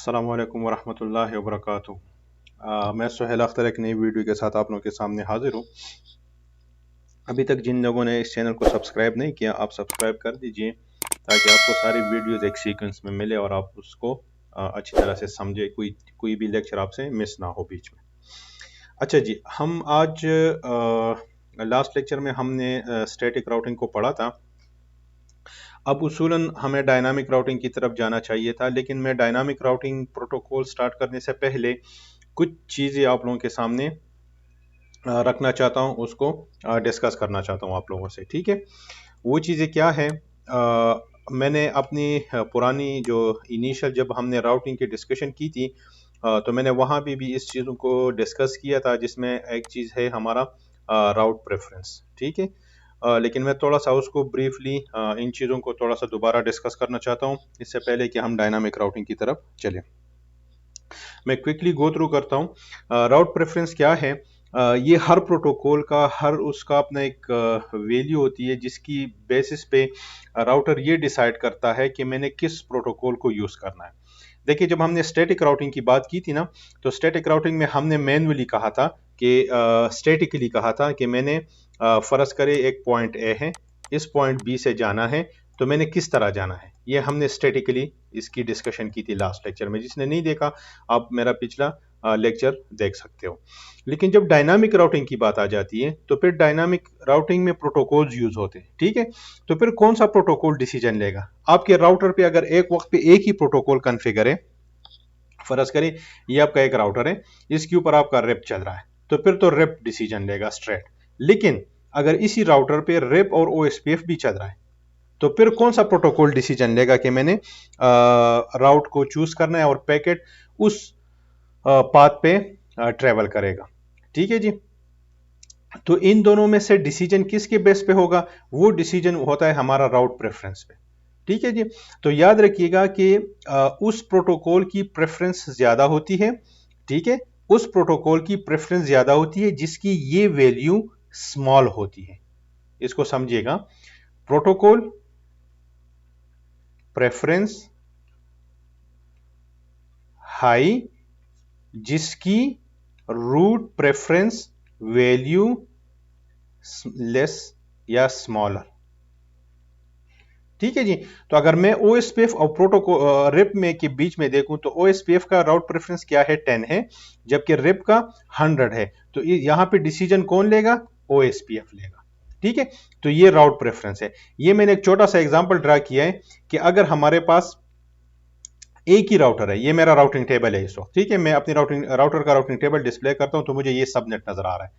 अस्सलाम वालेकुम वरहमतुल्लाहि वबरकातुहू। मैं सुहेल अख्तर एक नई वीडियो के साथ आप लोगों के सामने हाजिर हूँ। अभी तक जिन लोगों ने इस चैनल को सब्सक्राइब नहीं किया, आप सब्सक्राइब कर दीजिए ताकि आपको सारी वीडियोस एक सीक्वेंस में मिले और आप उसको अच्छी तरह से समझे, कोई भी लेक्चर आपसे मिस ना हो बीच में। अच्छा जी, हम आज लास्ट लेक्चर में हमने स्टैटिक राउटिंग को पढ़ा था। अब उसूलन हमें डायनामिक राउटिंग की तरफ जाना चाहिए था, लेकिन मैं डायनामिक राउटिंग प्रोटोकॉल स्टार्ट करने से पहले कुछ चीज़ें आप लोगों के सामने रखना चाहता हूँ, उसको डिस्कस करना चाहता हूँ आप लोगों से। ठीक है, वो चीज़ें क्या है? मैंने अपनी पुरानी जो इनिशियल जब हमने राउटिंग की डिस्कशन की थी, तो मैंने वहाँ भी इस चीज़ों को डिस्कस किया था, जिसमें एक चीज़ है हमारा राउट प्रेफरेंस। ठीक है, लेकिन मैं थोड़ा सा उसको ब्रीफली इन चीज़ों को थोड़ा सा दोबारा डिस्कस करना चाहता हूँ, इससे पहले कि हम डायनामिक राउटिंग की तरफ चलें। मैं क्विकली गो थ्रू करता हूँ। राउट प्रेफरेंस क्या है? ये हर प्रोटोकॉल का हर उसका अपना एक वैल्यू होती है, जिसकी बेसिस पे राउटर ये डिसाइड करता है कि मैंने किस प्रोटोकॉल को यूज़ करना है। देखिए, जब हमने स्टैटिक राउटिंग की बात की थी ना, तो स्टैटिक राउटिंग में हमने मैनुअली कहा था कि स्टैटिकली कहा था कि मैंने फर्ज करे एक पॉइंट ए है, इस पॉइंट बी से जाना है, तो मैंने किस तरह जाना है, ये हमने स्टैटिकली इसकी डिस्कशन की थी लास्ट लेक्चर में। जिसने नहीं देखा, आप मेरा पिछला लेक्चर देख सकते हो। लेकिन जब डायनामिक राउटिंग की बात आ जाती है, तो फिर डायनामिक राउटिंग में प्रोटोकॉल्स यूज होते हैं। ठीक है, तो फिर कौन सा प्रोटोकॉल डिसीजन लेगा? आपके राउटर पे अगर एक वक्त पे एक ही प्रोटोकॉल कॉन्फ़िगर है, फर्ज करें ये आपका एक राउटर है, इसके ऊपर आपका रेप चल रहा है, तो फिर तो रेप डिसीजन लेगा स्ट्रेट। लेकिन अगर इसी राउटर पे रेप और ओएसपीएफ भी चल रहा है, तो फिर कौन सा प्रोटोकॉल डिसीजन लेगा कि मैंने राउट को चूज करना है और पैकेट उस पाथ पे ट्रेवल करेगा। ठीक है जी, तो इन दोनों में से डिसीजन किसके बेस पे होगा? वो डिसीजन होता है हमारा राउट प्रेफरेंस पे। ठीक है जी, तो याद रखिएगा कि उस प्रोटोकॉल की प्रेफरेंस ज्यादा होती है। ठीक है, उस प्रोटोकॉल की प्रेफरेंस ज्यादा होती है जिसकी ये वैल्यू स्मॉल होती है। इसको समझिएगा, प्रोटोकॉल प्रेफरेंस हाई जिसकी रूट प्रेफरेंस वैल्यू लेस या स्मॉलर। ठीक है जी, तो अगर मैं ओएसपीएफ और प्रोटोकॉल रिप में के बीच में देखूं, तो ओएसपीएफ का राउट प्रेफरेंस क्या है? 10 है, जबकि रिप का 100 है। तो यहां पे डिसीजन कौन लेगा? ओएसपीएफ लेगा। ठीक है, तो ये राउट प्रेफरेंस है। ये मैंने एक छोटा सा एग्जांपल ड्रा किया है कि अगर हमारे पास एक ही राउटर है, ये मेरा राउटिंग टेबल है इस वक्त। ठीक है, मैं अपनी राउटर का राउटिंग टेबल डिस्प्ले करता हूं, तो मुझे ये सबनेट नजर आ रहा है।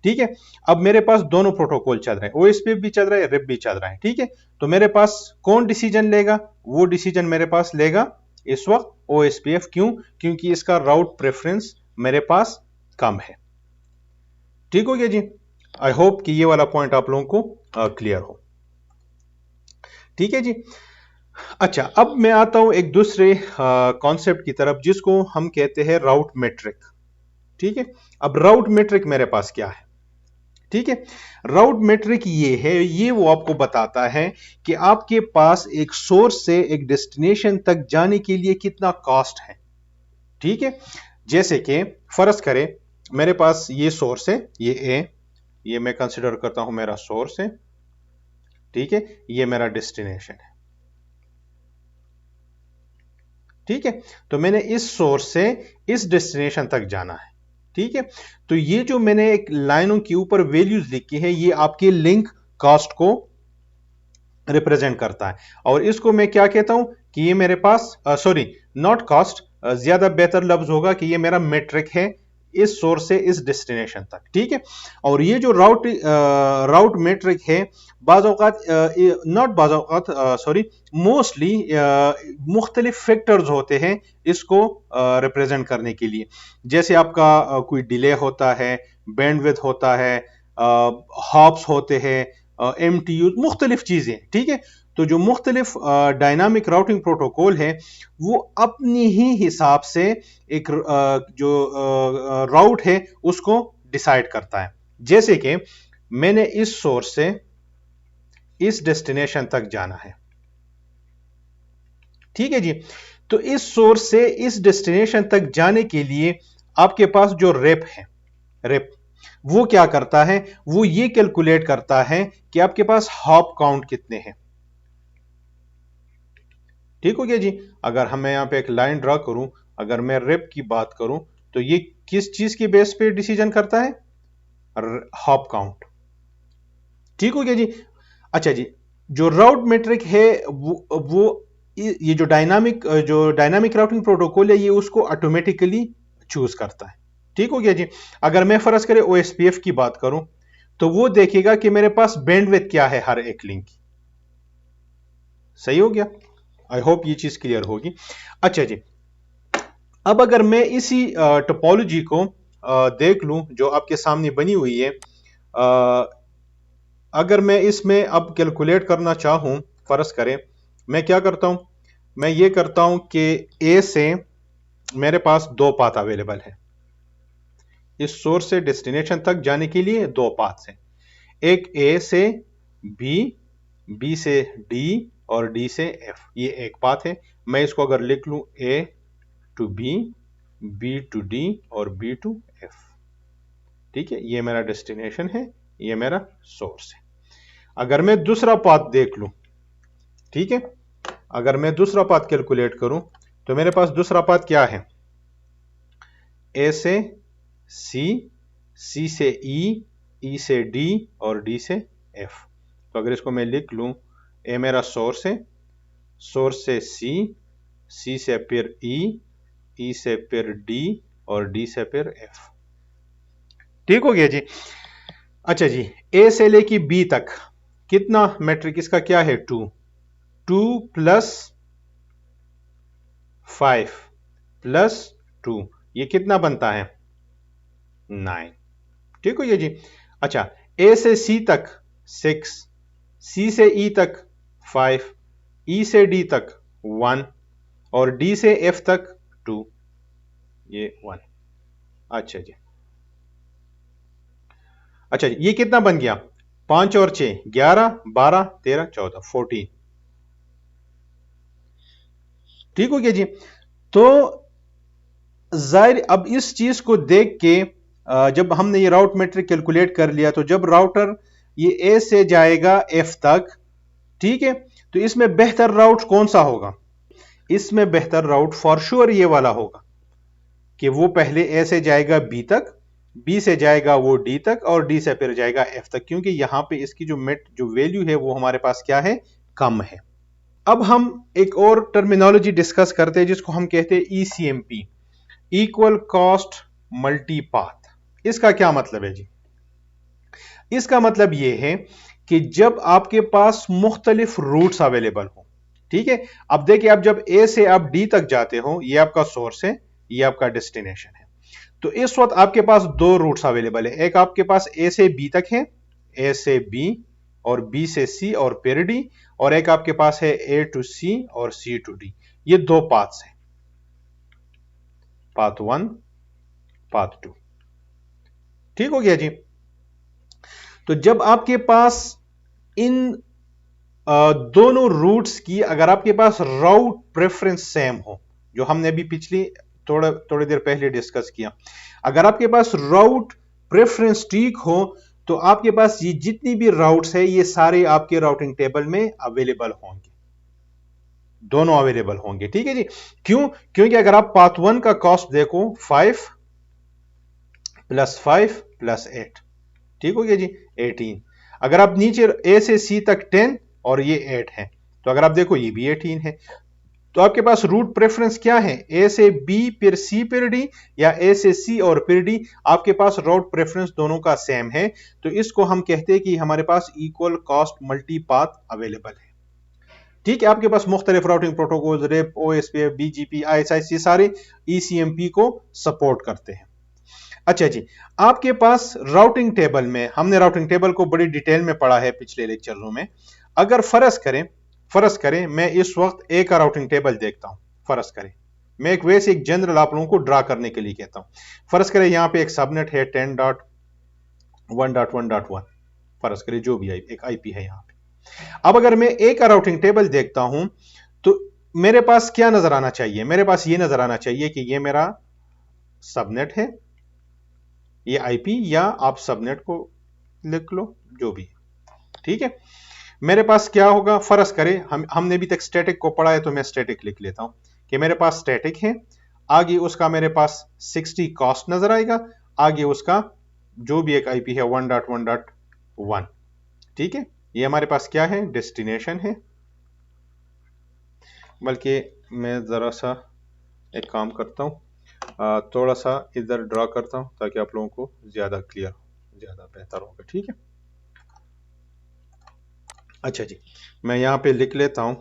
ठीक है, अब मेरे पास दोनों प्रोटोकॉल चल रहे हैं, ओएसपीएफ भी चल रहा है, रिप भी चल रहा है। ठीक है, तो मेरे पास कौन डिसीजन लेगा? वो डिसीजन मेरे पास लेगा इस वक्त ओएसपीएफ। क्यों? क्योंकि इसका राउट प्रेफरेंस मेरे पास कम है। ठीक हो गया जी, आई होप कि ये वाला पॉइंट आप लोगों को क्लियर हो। ठीक है जी, अच्छा, अब मैं आता हूं एक दूसरे कॉन्सेप्ट की तरफ, जिसको हम कहते हैं राउट मेट्रिक। ठीक है, अब राउट मेट्रिक मेरे पास क्या है? ठीक है, राउट मेट्रिक ये है, ये वो आपको बताता है कि आपके पास एक सोर्स से एक डेस्टिनेशन तक जाने के लिए कितना कॉस्ट है। ठीक है, जैसे कि फर्ज करें मेरे पास ये सोर्स है, ये ए, ये मैं कंसिडर करता हूं मेरा सोर्स है। ठीक है, ये मेरा डेस्टिनेशन है। ठीक है, तो मैंने इस सोर्स से इस डेस्टिनेशन तक जाना है। ठीक है, तो ये जो मैंने एक लाइनों के ऊपर वैल्यूज लिखी है, ये आपके लिंक कॉस्ट को रिप्रेजेंट करता है। और इसको मैं क्या कहता हूं कि ये मेरे पास सॉरी, नॉट कॉस्ट, ज्यादा बेहतर लफ्ज होगा कि ये मेरा मेट्रिक है इस सोर्स से इस डेस्टिनेशन तक। ठीक है, और ये जो राउट मेट्रिक है, बाज़ औक़ात नॉट बाज़ औक़ात सॉरी, मोस्टली मुख्तलिफ फैक्टर्स होते हैं इसको रिप्रेजेंट करने के लिए। जैसे आपका कोई डिले होता है, बैंडविड्थ होता है, हॉप्स होते हैं, MTU, मुख्तलिफ चीजें। ठीक है, तो जो मुख्तलिफ डायनामिक राउटिंग प्रोटोकॉल है, वो अपनी ही हिसाब से एक जो राउट है उसको डिसाइड करता है। जैसे कि मैंने इस सोर्स से इस डेस्टिनेशन तक जाना है। ठीक है जी, तो इस सोर्स से इस डेस्टिनेशन तक जाने के लिए आपके पास जो रेप वो क्या करता है, वो ये कैलकुलेट करता है कि आपके पास हॉप काउंट कितने हैं। ठीक हो गया जी। अगर हम मैं यहां पे एक लाइन ड्रॉ करूं, अगर मैं रेप की बात करूं, तो ये किस चीज की बेस पे डिसीजन करता है, हॉप काउंट। ठीक हो गया जी। अच्छा जी, जो राउट मेट्रिक है वो ये जो डायनामिक राउटिंग प्रोटोकॉल है, ये उसको ऑटोमेटिकली चूज करता है। ठीक हो गया जी। अगर मैं फर्ज करें ओएसपीएफ की बात करूं, तो वो देखेगा कि मेरे पास बैंडविड्थ क्या है हर एक लिंक की। सही हो गया। आई होप ये चीज क्लियर होगी। अच्छा जी, अब अगर मैं इसी टोपोलॉजी को देख लूं जो आपके सामने बनी हुई है, अगर मैं इसमें अब कैलकुलेट करना चाहूं, फर्ज करें मैं क्या करता हूं, मैं ये करता हूं कि ए से मेरे पास दो पाथ अवेलेबल है। इस सोर्स से डेस्टिनेशन तक जाने के लिए दो पाथ हैं, एक ए से बी, बी से डी और डी से एफ, ये एक पाथ है। मैं इसको अगर लिख लूं A to B, B to D और बी टू एफ, ठीक है, ये मेरा डेस्टिनेशन है, ये मेरा सोर्स है। अगर मैं दूसरा पाथ देख लूं, ठीक है, अगर मैं दूसरा पाथ कैलकुलेट करूं, तो मेरे पास दूसरा पाथ क्या है, ए से सी, सी से ई, ई से डी और डी से एफ। तो अगर इसको मैं लिख लूं, ए मेरा सोर्स है, सोर्स से सी, सी से फिर ई, ई से फिर डी और डी से फिर एफ। ठीक हो गया जी। अच्छा जी, ए से लेके बी तक कितना मैट्रिक इसका क्या है, 2, 2 प्लस 5 प्लस 2, ये कितना बनता है, 9। ठीक हो गया जी। अच्छा, ए से सी तक 6, सी से ई तक 5, ई से डी तक 1 और डी से एफ तक 2, ये 1। अच्छा जी, अच्छा जी, ये कितना बन गया, 5 और 6 11, 12 13 14 14। ठीक हो गया जी। तो जाहिर अब इस चीज को देख के जब हमने ये राउट मैट्रिक कैलकुलेट कर लिया, तो जब राउटर ये ए से जाएगा एफ तक, ठीक है, तो इसमें बेहतर राउट कौन सा होगा, इसमें बेहतर राउट फॉर श्योर ये वाला होगा कि वो पहले ए से जाएगा बी तक, बी से जाएगा वो डी तक और डी से फिर जाएगा एफ तक, क्योंकि यहां पे इसकी जो वैल्यू है वो हमारे पास क्या है, कम है। अब हम एक और टर्मिनोलॉजी डिस्कस करते हैं जिसको हम कहते हैं ईसीएमपी, इक्वल कॉस्ट मल्टी पाथ। इसका क्या मतलब है जी, इसका मतलब यह है कि जब आपके पास मुख्तलिफ रूट्स अवेलेबल हो, ठीक है, अब देखिए, आप जब ए से आप डी तक जाते हो, ये आपका सोर्स है, ये आपका डेस्टिनेशन है, तो इस वक्त आपके पास दो रूट्स अवेलेबल है, एक आपके पास ए से बी तक है, ए से बी और बी से सी और फिर डी, और एक आपके पास है ए टू सी और सी टू डी। ये दो पाथ्स हैं, पाथ 1, पाथ 2। ठीक हो गया जी। तो जब आपके पास इन दोनों रूट्स की, अगर आपके पास राउट प्रेफरेंस सेम हो, जो हमने अभी पिछली थोड़ी देर पहले डिस्कस किया, अगर आपके पास राउट प्रेफरेंस ठीक हो, तो आपके पास ये जितनी भी राउट्स है, ये सारे आपके राउटिंग टेबल में अवेलेबल होंगे, दोनों अवेलेबल होंगे। ठीक है जी। क्यों, क्योंकि अगर आप पाथ 1 का कॉस्ट देखो, 5 प्लस 5 प्लस 8, ठीक हो गया जी, 18। अगर आप नीचे ए से सी तक 10 और ये 8 है, तो अगर आप देखो ये भी 18 है। तो आपके पास रूट प्रेफरेंस क्या है, ए से बी फिर सी फिर डी, या ए से सी और फिर डी, आपके पास रूट प्रेफरेंस दोनों का सेम है, तो इसको हम कहते हैं कि हमारे पास equal cost multi path available है। ठीक है, आपके पास मुख्तलिफ routing protocol, RIP, OSPF, BGP, ISI, ये सारे ईसीएमपी को सपोर्ट करते हैं। अच्छा जी, आपके पास राउटिंग टेबल में, हमने राउटिंग टेबल को बड़ी डिटेल में पढ़ा है पिछले लेक्चरों में। अगर फर्ज करें मैं इस वक्त ए का राउटिंग टेबल देखता हूं, फर्ज करें मैं एक वैसे एक जनरल आप लोगों को ड्रा करने के लिए कहता हूं। फर्ज करें यहां पे एक सबनेट है 10.1.1.1, फर्ज करें जो भी एक आईपी है यहां पे। अब अगर मैं ए का राउटिंग टेबल देखता हूं, तो मेरे पास क्या नजर आना चाहिए? मेरे पास ये नजर आना चाहिए कि ये मेरा सबनेट है, ये आईपी, या आप सबनेट को लिख लो, जो भी। ठीक है, मेरे पास क्या होगा, फर्ज करें हमने अभी तक स्टैटिक को पढ़ा है, तो मैं स्टैटिक लिख लेता हूं कि मेरे पास स्टैटिक है, आगे उसका मेरे पास 60 कॉस्ट नजर आएगा, आगे उसका जो भी एक आईपी है 1.1.1। ठीक है, ये हमारे पास क्या है, डेस्टिनेशन है। बल्कि मैं जरा सा एक काम करता हूं, थोड़ा सा इधर ड्रा करता हूं ताकि आप लोगों को ज्यादा क्लियर, ज्यादा बेहतर होगा। ठीक है, अच्छा जी, मैं यहां पे लिख लेता हूं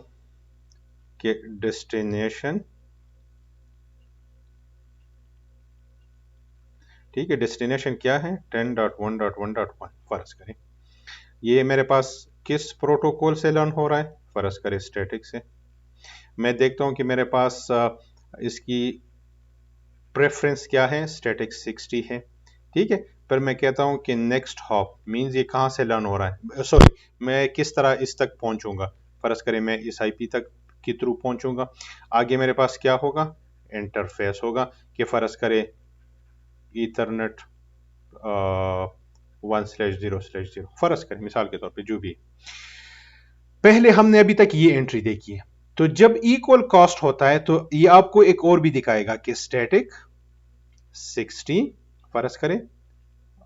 कि डेस्टिनेशन, ठीक है, डेस्टिनेशन क्या है, 10.1.1.1। फर्ज करें ये मेरे पास किस प्रोटोकॉल से लर्न हो रहा है, फर्ज करें स्टैटिक से। मैं देखता हूं कि मेरे पास इसकी प्रेफरेंस क्या है, स्टैटिक 60 है। ठीक है, पर मैं कहता हूं कि नेक्स्ट हॉप मींस ये कहां से लर्न हो रहा है, सॉरी, मैं किस तरह इस तक पहुंचूंगा। फर्ज करें मैं इस आईपी तक के थ्रू पहुंचूंगा, आगे मेरे पास क्या होगा, इंटरफेस होगा कि फर्ज करें ईथरनेट 1/0/0, फर्ज करें मिसाल के तौर पे जो भी। पहले हमने अभी तक ये एंट्री देखी है, तो जब इक्वल कॉस्ट होता है तो ये आपको एक और भी दिखाएगा कि स्टैटिक 60, फर्ज करें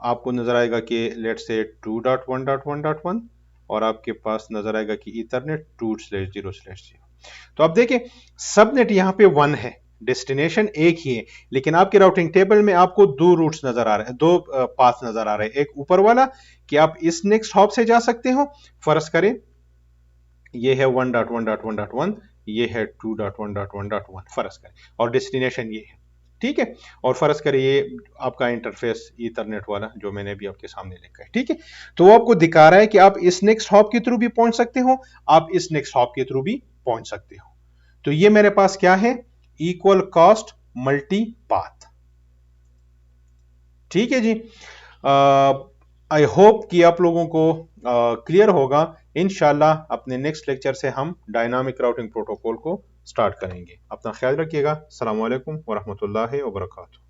आपको नजर आएगा कि लेट्स से 2.1.1.1, और आपके पास नजर आएगा कि ईथरनेट 2/0/0। तो आप देखें सबनेट यहां पे 1 है, डेस्टिनेशन एक ही है, लेकिन आपके राउटिंग टेबल में आपको दो रूट्स नजर आ रहे हैं, दो पाथ नजर आ रहे हैं। एक ऊपर वाला कि आप इस नेक्स्ट हॉप से जा सकते हो, फर्ज करें ये है 1.1.1.1, ये है 2.1.1.1, फर्ज करें, और डेस्टिनेशन ये है। ठीक है, और फर्ज करें ये आपका इंटरफेस ईथरनेट वाला जो मैंने भी आपके सामने लिखा है। ठीक है, तो वो आपको दिखा रहा है कि आप इस नेक्स्ट हॉप के थ्रू भी पहुंच सकते हो, आप इस नेक्स्ट हॉप के थ्रू भी पहुंच सकते हो। तो ये मेरे पास क्या है, इक्वल कॉस्ट मल्टी पाथ। ठीक है जी, आई होप कि आप लोगों को क्लियर होगा। इंशाल्लाह अपने नेक्स्ट लेक्चर से हम डायनामिक राउटिंग प्रोटोकॉल को स्टार्ट करेंगे। अपना ख्याल रखिएगा। अस्सलाम वालेकुम वरहमतुल्लाहि वबरकातुहू।